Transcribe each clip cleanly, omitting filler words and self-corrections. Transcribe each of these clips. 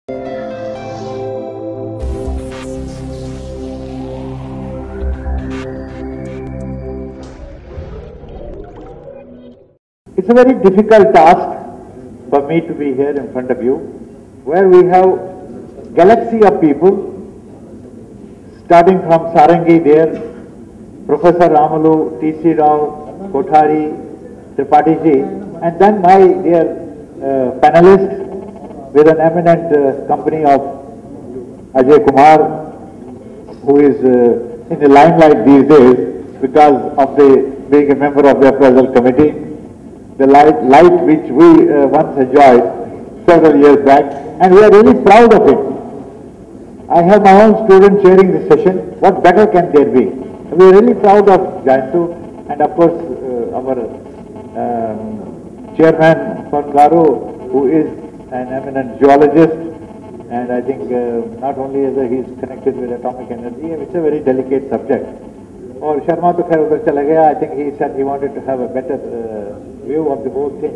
It's a very difficult task for me to be here in front of you, where we have galaxy of people, starting from Sarangi there, Professor Ramalu, T.C. Rao, Kothari, Tripathi ji, and then my dear panelist with an eminent company of Ajay Kumar, who is in the limelight these days because of being a member of the appraisal committee. The light which we once enjoyed several years back, and we are really proud of it. I have my own student chairing this session. What better can there be? We are really proud of Jayantu, and of course our chairman, Garu, who is an eminent geologist, and I think not only is he is connected with atomic energy, it's a very delicate subject. Or Sharma to khair udhar chala gaya. I think he said he wanted to have a better view of the whole thing.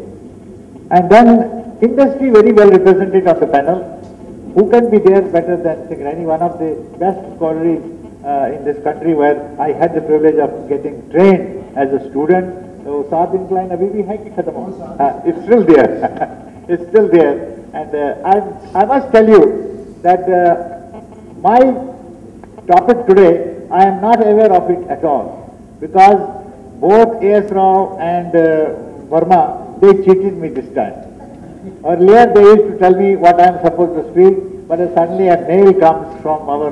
And then industry very well represented on the panel. Who can be there better than Singarani, one of the best collieries in this country, where I had the privilege of getting trained as a student. So South Incline abhi bhi hai ki khatam ho? It's still there. It's still there. And I must tell you that my topic today, I am not aware of it at all, because both A.S. Rao and Verma, they cheated me this time. Earlier they used to tell me what I am supposed to speak, but suddenly a mail comes from our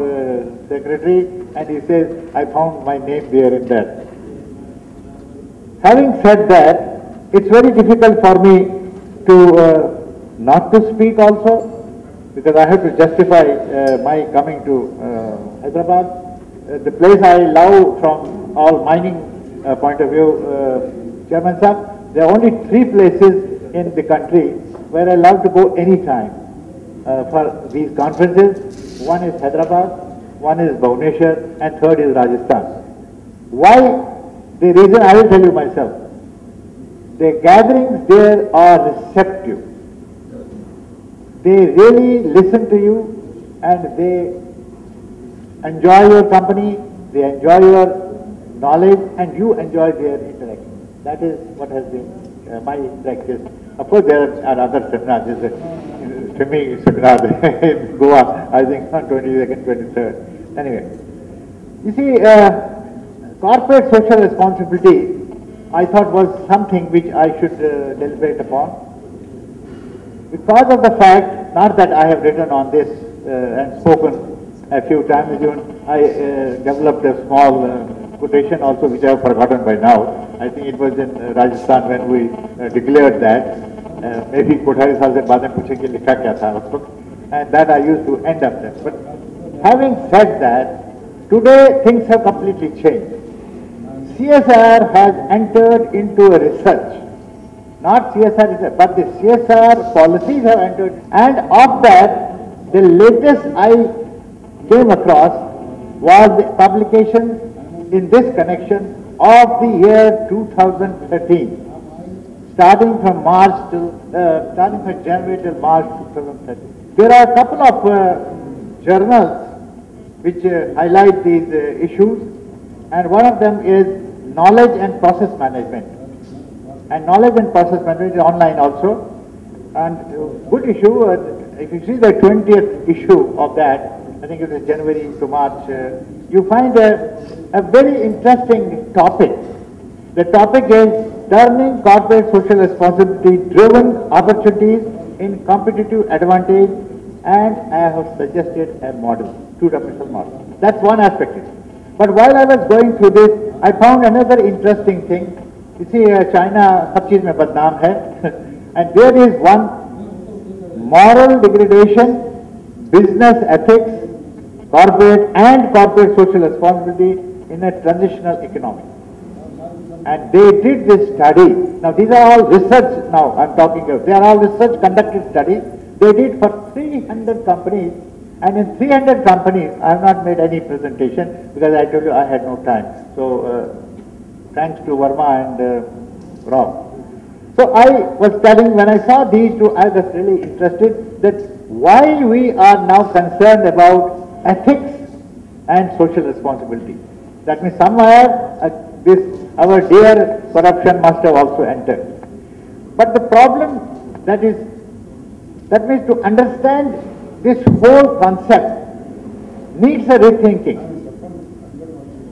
secretary and he says, I found my name there in that. Having said that, it's very difficult for me to not to speak also, because I have to justify my coming to Hyderabad. The place I love from all mining point of view, Chairman Sahib, there are only 3 places in the country where I love to go anytime for these conferences. One is Hyderabad, one is Bhubaneswar, and third is Rajasthan. Why? The reason I will tell you myself. The gatherings there are receptive. They really listen to you and they enjoy your company, they enjoy your knowledge, and you enjoy their interaction. That is what has been my practice. Of course, there are other seminars. There's a swimming seminar in Goa, I think on 22nd, 23rd. Anyway, you see, corporate social responsibility, I thought was something which I should deliberate upon. Because of the fact, not that I have written on this and spoken a few times, even I developed a small quotation also, which I have forgotten by now. I think it was in Rajasthan when we declared that. Maybe Kothari Sahib se baad mein puchenge likha kya tha us waqt, and that I used to end up there. But having said that, today things have completely changed. CSR has entered into a research. Not CSR research, but the CSR policies have entered, and of that, the latest I came across was the publication in this connection of the year 2013, starting from January till March 2013. There are a couple of journals which highlight these issues, and one of them is Knowledge and Process Management. And Knowledge and Process Management is online also, and good issue. If you see the 20th issue of that, I think it is January to March, you find a very interesting topic. The topic is Turning Corporate Social Responsibility Driven Opportunities in Competitive Advantage, and I have suggested a model, two-dimensional model. That's one aspect. But while I was going through this, I found another interesting thing. You see, China सब चीज में बदनाम है, and there is one moral degradation, business ethics, corporate social responsibility in a transitional economy. And they did this study. Now these are all research now I'm talking about. They are all research conducted studies. They did for 300 companies, and in 300 companies I have not made any presentation because I told you I had no time. So thanks to Verma and Rao. So I was telling, when I saw these two, I was really interested that why we are now concerned about ethics and social responsibility. That means somewhere our dear corruption must have also entered. But the problem that means to understand this whole concept needs a rethinking.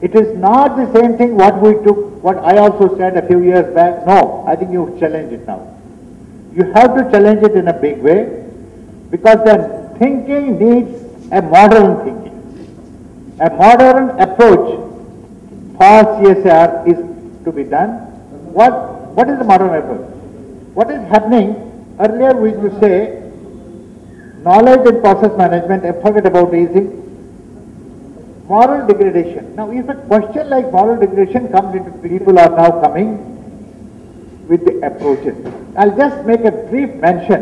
It is not the same thing what I also said a few years back. No, I think you challenge it now. You have to challenge it in a big way, because the thinking needs a modern thinking. A modern approach for CSR is to be done. What is the modern approach? What is happening? Earlier we used to say knowledge and process management, and forget about easy. Moral degradation. Now, if a question like moral degradation comes into, people are now coming with the approaches. I'll just make a brief mention.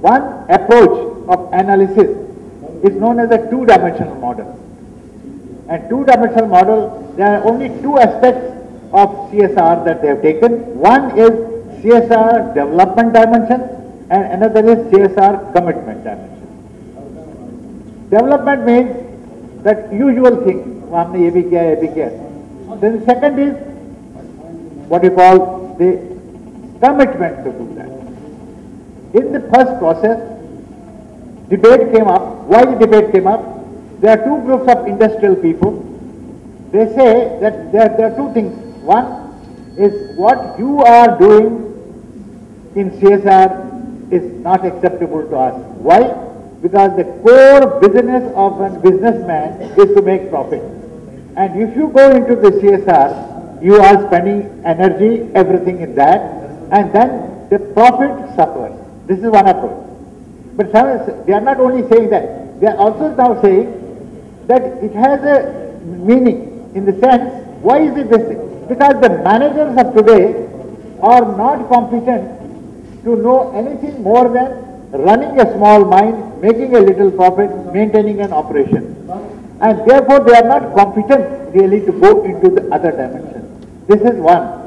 One approach of analysis is known as a two-dimensional model. And two-dimensional model, there are only two aspects of CSR that they have taken. One is CSR development dimension, and another is CSR commitment dimension. Development means that usual thing, हमने ये भी किया, ये भी किया. Then the second is what you call the commitment to do that. In the first process, debate came up. Why the debate came up? There are two groups of industrial people. They say that there are two things. One is what you are doing in CSR is not acceptable to us. Why? Because the core business of a businessman is to make profit. And if you go into the CSR, you are spending energy, everything in that, and then the profit suffers. This is one approach. But they are not only saying that, they are also now saying that it has a meaning in the sense, why is it this thing? Because the managers of today are not competent to know anything more than running a small mine, making a little profit, maintaining an operation. And therefore they are not competent really to go into the other dimension. This is one.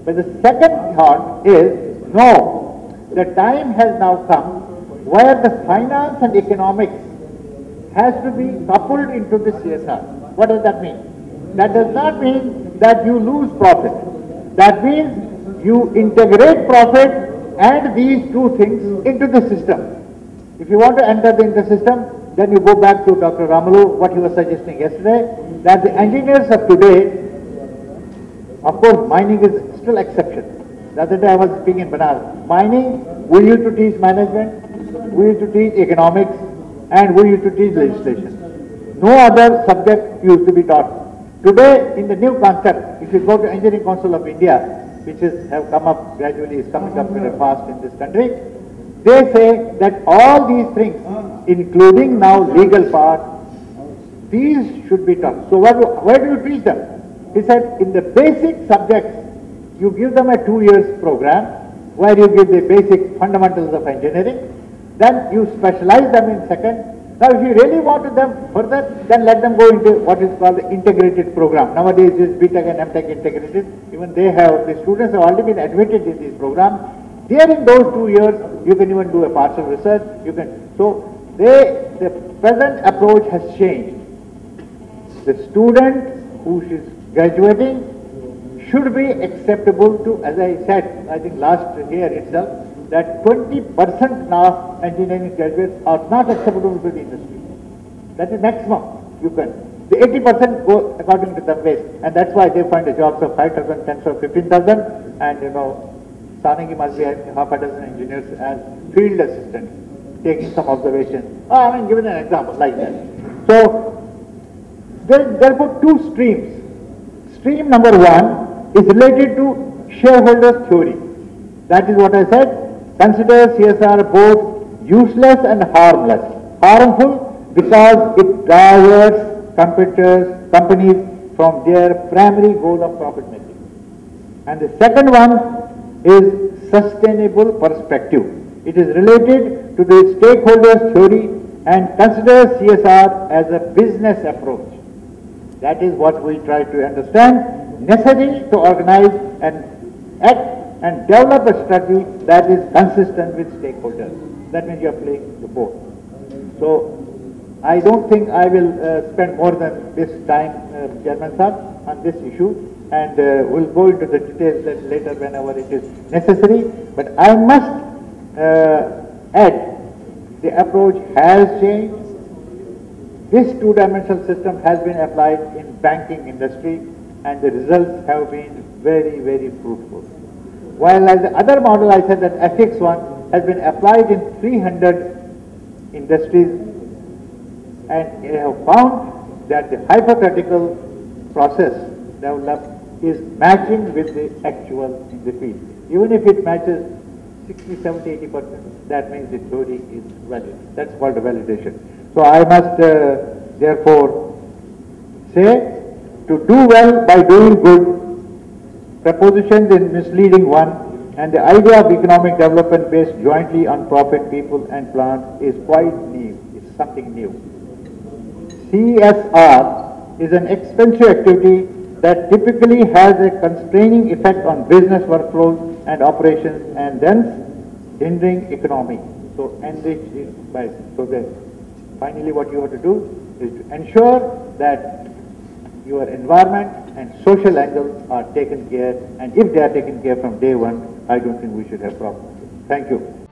But the second thought is, no, the time has now come where the finance and economics has to be coupled into the CSR. What does that mean? That does not mean that you lose profit. That means you integrate profit and these two things into the system. If you want to enter in the system, then you go back to Dr. Ramalu, what he was suggesting yesterday, that the engineers of today, of course mining is still exception. The other day I was speaking in Banaras. Mining, we used to teach management, we used to teach economics, and we used to teach legislation. No other subject used to be taught. Today, in the new concept, if you go to Engineering Council of India, which have come up gradually, is coming up very fast in this country, they say that all these things, including now legal part, these should be taught. So where do you teach them? He said, in the basic subjects, you give them a 2 years program, where you give the basic fundamentals of engineering, then you specialize them in second. Now if you really want them further, then let them go into what is called the integrated program. Nowadays it is BTech and MTech integrated. Even the students have already been admitted in these programs. During those 2 years, you can even do a partial research. So the present approach has changed. The student who is graduating should be acceptable to, as I said, I think last year itself, that 20% now engineering graduates are not acceptable to the industry. That is maximum you can. The 80% go according to the base, and that's why they find the jobs of 5,000, 10,000, 15,000, and Sanagi must be half a dozen engineers as field assistants, taking some observations. I mean, given an example like that. So therefore two streams. Stream number one is related to shareholders theory. That is what I said. Consider CSR both useless and harmless. Harmful because it diverts companies from their primary goal of profit making. And the second one is sustainable perspective. It is related to the stakeholders theory and considers CSR as a business approach. That is what we try to understand, necessary to organize and act and develop a strategy that is consistent with stakeholders. that means you are playing the both. So I don't think I will spend more than this time, Chairman Sir, on this issue, and we'll go into the details later whenever it is necessary. But I must add, the approach has changed. This two-dimensional system has been applied in banking industry, and the results have been very, very fruitful. While as the other model I said that FX1 has been applied in 300 industries, and they have found that the hypothetical process developed is matching with the actual in the field. Even if it matches 60, 70, 80%, that means the theory is valid. That's called a validation. So I must therefore say, to do well by doing good, propositions in misleading one, and the idea of economic development based jointly on profit, people and plant is quite new. It's something new. CSR is an expensive activity that typically has a constraining effect on business workflows and operations, and thence hindering economy. So enrich it by, so that finally what you have to do is to ensure that your environment and social angles are taken care, and if they are taken care from day one, I don't think we should have problems. Thank you.